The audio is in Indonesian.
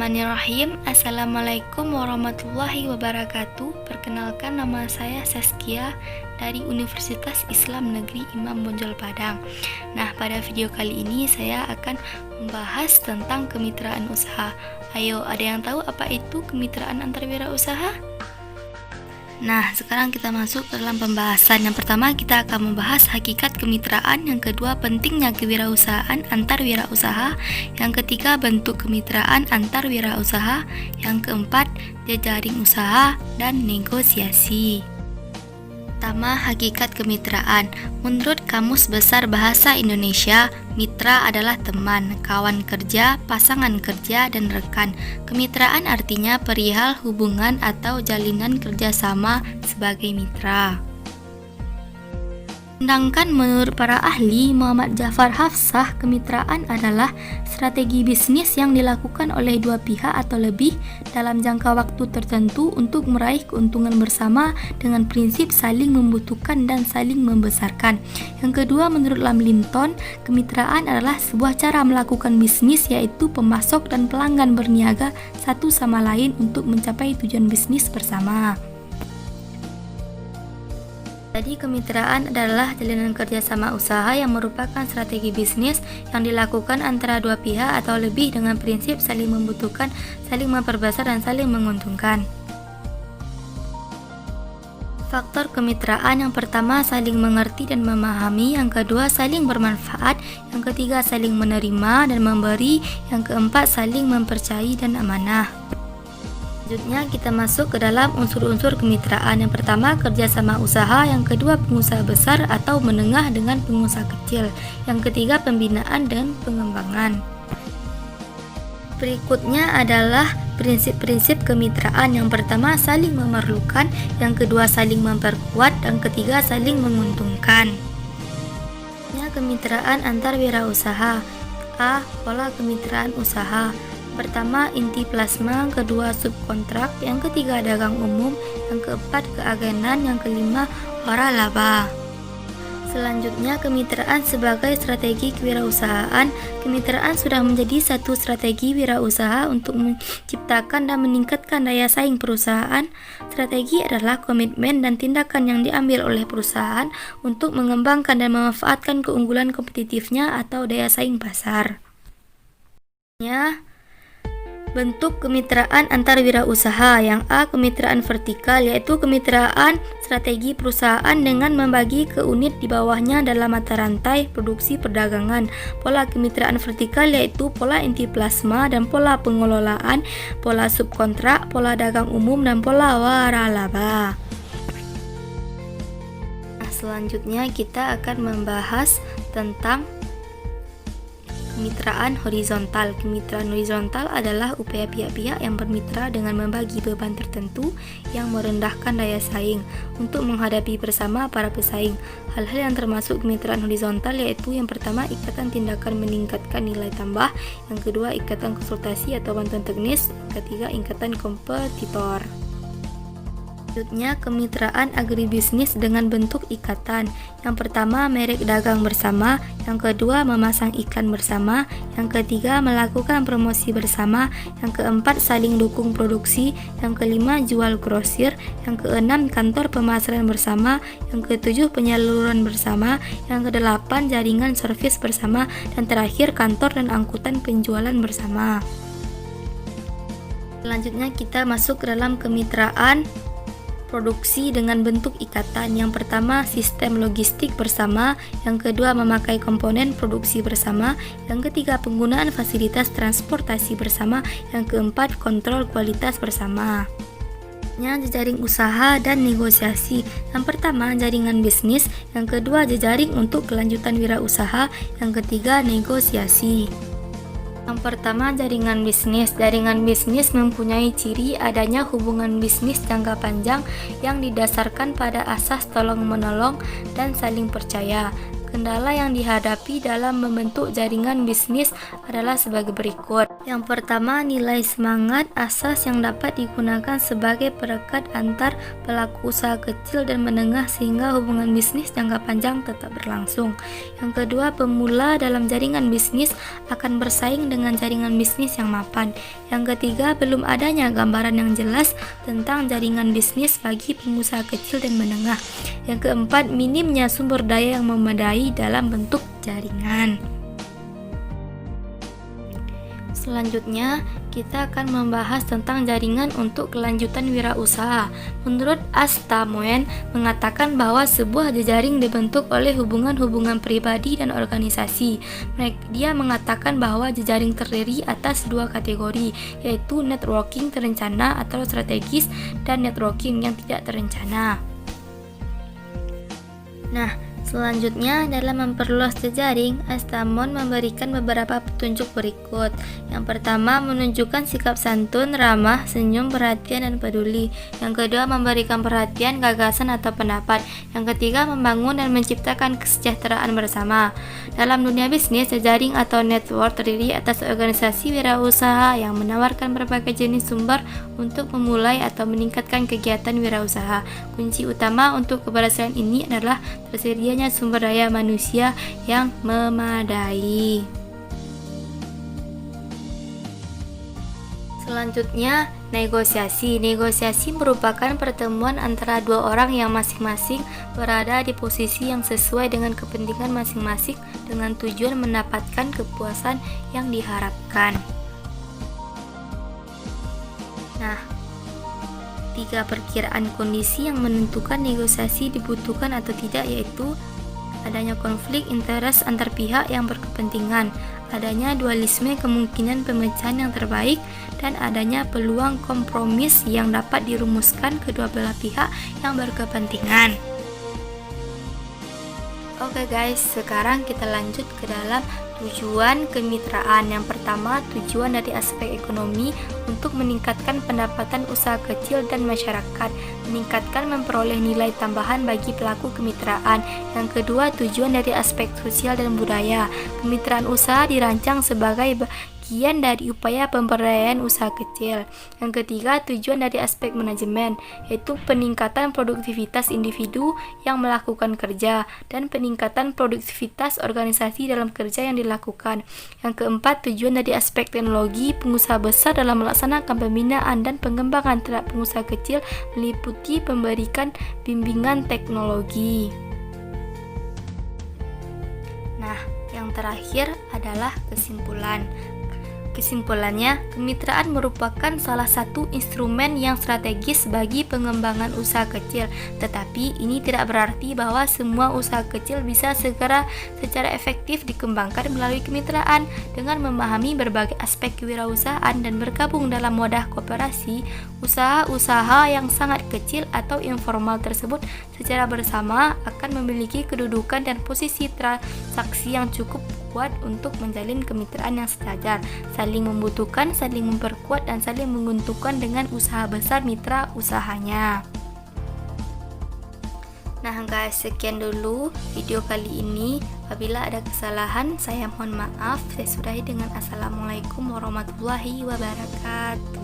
Bismillahirrahmanirrahim. Assalamualaikum warahmatullahi wabarakatuh. Perkenalkan, nama saya Saskia dari Universitas Islam Negeri Imam Bonjol Padang. Nah, pada video kali ini saya akan membahas tentang kemitraan usaha. Ayo, ada yang tahu apa itu kemitraan antarwirausaha? Nah, sekarang kita masuk ke dalam pembahasan. Yang pertama, kita akan membahas hakikat kemitraan. Yang kedua, pentingnya kewirausahaan antar wirausaha. Yang ketiga, bentuk kemitraan antar wirausaha. Yang keempat, jejaring usaha dan negosiasi. Pertama, hakikat kemitraan. Menurut Kamus Besar Bahasa Indonesia, mitra adalah teman, kawan kerja, pasangan kerja, dan rekan. Kemitraan artinya perihal hubungan atau jalinan kerjasama sebagai mitra. Sedangkan menurut para ahli, Muhammad Jafar Hafsah, kemitraan adalah strategi bisnis yang dilakukan oleh dua pihak atau lebih dalam jangka waktu tertentu untuk meraih keuntungan bersama dengan prinsip saling membutuhkan dan saling membesarkan. Yang kedua, menurut Lamlinton, kemitraan adalah sebuah cara melakukan bisnis, yaitu pemasok dan pelanggan berniaga satu sama lain untuk mencapai tujuan bisnis bersama. Jadi, kemitraan adalah jalinan kerjasama usaha yang merupakan strategi bisnis yang dilakukan antara dua pihak atau lebih dengan prinsip saling membutuhkan, saling memperbesar, dan saling menguntungkan. Faktor kemitraan yang pertama, saling mengerti dan memahami. Yang kedua, saling bermanfaat. Yang ketiga, saling menerima dan memberi. Yang keempat, saling mempercayai dan amanah. Selanjutnya kita masuk ke dalam unsur-unsur kemitraan. Yang pertama, kerjasama usaha. Yang kedua, pengusaha besar atau menengah dengan pengusaha kecil. Yang ketiga, pembinaan dan pengembangan. Berikutnya adalah prinsip-prinsip kemitraan. Yang pertama, saling memerlukan. Yang kedua, saling memperkuat. Dan ketiga, saling menguntungkan. Kemitraan antar wirausaha. A. Pola kemitraan usaha. Pertama, inti plasma. Kedua, subkontrak. Yang ketiga, dagang umum. Yang keempat, keagenan. Yang kelima, waralaba. Selanjutnya, kemitraan sebagai strategi kewirausahaan. Kemitraan sudah menjadi satu strategi wirausaha untuk menciptakan dan meningkatkan daya saing perusahaan. Strategi adalah komitmen dan tindakan yang diambil oleh perusahaan untuk mengembangkan dan memanfaatkan keunggulan kompetitifnya atau daya saing pasar. Bentuk kemitraan antar wirausaha. Yang A, kemitraan vertikal, yaitu kemitraan strategi perusahaan dengan membagi ke unit di bawahnya dalam mata rantai produksi perdagangan. Pola kemitraan vertikal yaitu pola inti plasma dan pola pengelolaan, pola subkontrak, pola dagang umum, dan pola waralaba. Selanjutnya kita akan membahas tentang kemitraan horizontal. Kemitraan horizontal adalah upaya pihak-pihak yang bermitra dengan membagi beban tertentu yang merendahkan daya saing untuk menghadapi bersama para pesaing. Hal-hal yang termasuk kemitraan horizontal yaitu yang pertama, ikatan tindakan meningkatkan nilai tambah. Yang kedua, ikatan konsultasi atau bantuan teknis. Yang ketiga, ikatan kompetitor. Selanjutnya, kemitraan agribisnis dengan bentuk ikatan. Yang pertama, merek dagang bersama. Yang kedua, memasang iklan bersama. Yang ketiga, melakukan promosi bersama. Yang keempat, saling dukung produksi. Yang kelima, jual grosir. Yang keenam, kantor pemasaran bersama. Yang ketujuh, penyaluran bersama. Yang kedelapan, jaringan servis bersama. Dan terakhir, kantor dan angkutan penjualan bersama. Selanjutnya kita masuk ke dalam kemitraan produksi dengan bentuk ikatan. Yang pertama, sistem logistik bersama. Yang kedua, memakai komponen produksi bersama. Yang ketiga, penggunaan fasilitas transportasi bersama. Yang keempat, kontrol kualitas bersama. Jejaring usaha dan negosiasi. Yang pertama, jaringan bisnis. Yang kedua, jejaring untuk kelanjutan wirausaha. Yang ketiga, negosiasi. Yang pertama, jaringan bisnis. Jaringan bisnis mempunyai ciri adanya hubungan bisnis jangka panjang yang didasarkan pada asas tolong-menolong dan saling percaya. Kendala yang dihadapi dalam membentuk jaringan bisnis adalah sebagai berikut. Yang pertama, nilai semangat asas yang dapat digunakan sebagai perekat antar pelaku usaha kecil dan menengah sehingga hubungan bisnis jangka panjang tetap berlangsung. Yang kedua, pemula dalam jaringan bisnis akan bersaing dengan jaringan bisnis yang mapan. Yang ketiga, belum adanya gambaran yang jelas tentang jaringan bisnis bagi pengusaha kecil dan menengah. Yang keempat, minimnya sumber daya yang memadai dalam bentuk jaringan. Selanjutnya, kita akan membahas tentang jaringan untuk kelanjutan wirausaha. Menurut Astamoen mengatakan bahwa sebuah jejaring dibentuk oleh hubungan-hubungan pribadi dan organisasi. Dia mengatakan bahwa jejaring terdiri atas dua kategori, yaitu networking terencana atau strategis dan networking yang tidak terencana. Nah, selanjutnya, dalam memperluas jejaring, Astamon memberikan beberapa petunjuk berikut. Yang pertama, menunjukkan sikap santun, ramah, senyum, perhatian, dan peduli. Yang kedua, memberikan perhatian, gagasan, atau pendapat. Yang ketiga, membangun dan menciptakan kesejahteraan bersama. Dalam dunia bisnis, jejaring atau network terdiri atas organisasi wirausaha yang menawarkan berbagai jenis sumber untuk memulai atau meningkatkan kegiatan wirausaha. Kunci utama untuk keberhasilan ini adalah tersedianya sumber daya manusia yang memadai. Selanjutnya, negosiasi. Negosiasi merupakan pertemuan antara dua orang yang masing-masing berada di posisi yang sesuai dengan kepentingan masing-masing dengan tujuan mendapatkan kepuasan yang diharapkan. Nah, 3 perkiraan kondisi yang menentukan negosiasi dibutuhkan atau tidak, yaitu adanya konflik interest antar pihak yang berkepentingan, adanya dualisme kemungkinan pemecahan yang terbaik, dan adanya peluang kompromis yang dapat dirumuskan kedua belah pihak yang berkepentingan. Oke guys, sekarang kita lanjut ke dalam tujuan kemitraan. Yang pertama, tujuan dari aspek ekonomi untuk meningkatkan pendapatan usaha kecil dan masyarakat, meningkatkan memperoleh nilai tambahan bagi pelaku kemitraan. Yang kedua, tujuan dari aspek sosial dan budaya. Kemitraan usaha dirancang sebagai bagian dari upaya pemberdayaan usaha kecil. Yang ketiga, tujuan dari aspek manajemen, yaitu peningkatan produktivitas individu yang melakukan kerja dan peningkatan produktivitas organisasi dalam kerja yang dilakukan. Yang keempat, tujuan dari aspek teknologi, pengusaha besar dalam melaksanakan pembinaan dan pengembangan terhadap pengusaha kecil meliputi memberikan bimbingan teknologi. Nah, yang terakhir adalah kesimpulan. Kesimpulannya, kemitraan merupakan salah satu instrumen yang strategis bagi pengembangan usaha kecil. Tetapi ini tidak berarti bahwa semua usaha kecil bisa secara efektif dikembangkan melalui kemitraan. Dengan memahami berbagai aspek kewirausahaan dan bergabung dalam wadah koperasi, usaha-usaha yang sangat kecil atau informal tersebut secara bersama akan memiliki kedudukan dan posisi transaksi yang cukup kuat untuk menjalin kemitraan yang sejajar, saling membutuhkan, saling memperkuat, dan saling menguntungkan dengan usaha besar mitra usahanya. Nah guys, sekian dulu video kali ini. Apabila ada kesalahan, saya mohon maaf. Saya sudahi dengan Assalamualaikum warahmatullahi wabarakatuh.